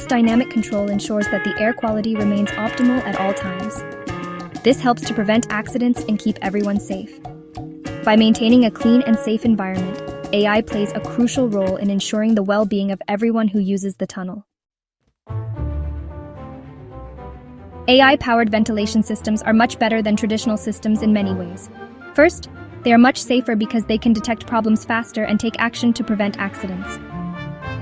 dynamic control ensures that the air quality remains optimal at all times. This helps to prevent accidents and keep everyone safe. By maintaining a clean and safe environment, AI plays a crucial role in ensuring the well-being of everyone who uses the tunnel. AI-powered ventilation systems are much better than traditional systems in many ways. First, they are much safer because they can detect problems faster and take action to prevent accidents.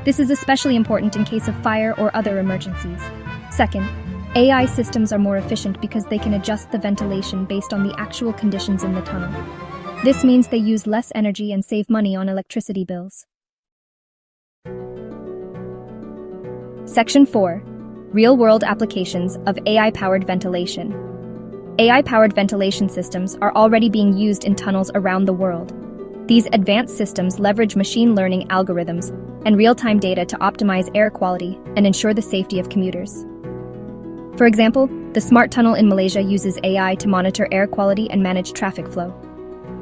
This is especially important in case of fire or other emergencies. Second, AI systems are more efficient because they can adjust the ventilation based on the actual conditions in the tunnel. This means they use less energy and save money on electricity bills. Section 4. Real-world applications of AI-powered ventilation. AI-powered ventilation systems are already being used in tunnels around the world. These advanced systems leverage machine learning algorithms and real-time data to optimize air quality and ensure the safety of commuters. For example, the smart tunnel in Malaysia uses AI to monitor air quality and manage traffic flow.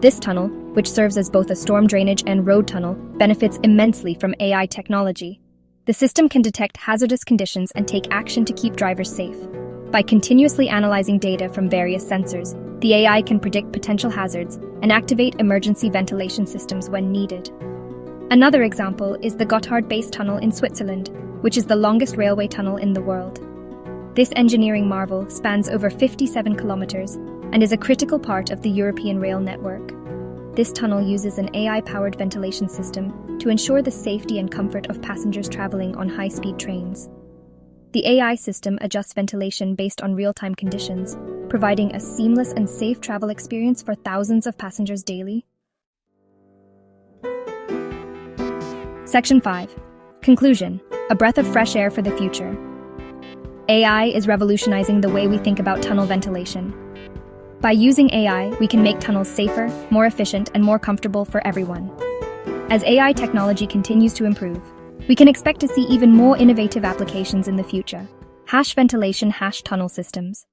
This tunnel, which serves as both a storm drainage and road tunnel, benefits immensely from AI technology. The system can detect hazardous conditions and take action to keep drivers safe. By continuously analyzing data from various sensors, the AI can predict potential hazards and activate emergency ventilation systems when needed. Another example is the Gotthard Base Tunnel in Switzerland, which is the longest railway tunnel in the world. This engineering marvel spans over 57 kilometers and is a critical part of the European rail network. This tunnel uses an AI-powered ventilation system to ensure the safety and comfort of passengers traveling on high-speed trains. The AI system adjusts ventilation based on real-time conditions, providing a seamless and safe travel experience for thousands of passengers daily. Section 5. Conclusion: a breath of fresh air for the future. AI is revolutionizing the way we think about tunnel ventilation. By using AI, we can make tunnels safer, more efficient, and more comfortable for everyone. As AI technology continues to improve, we can expect to see even more innovative applications in the future. #ventilation #tunnel systems.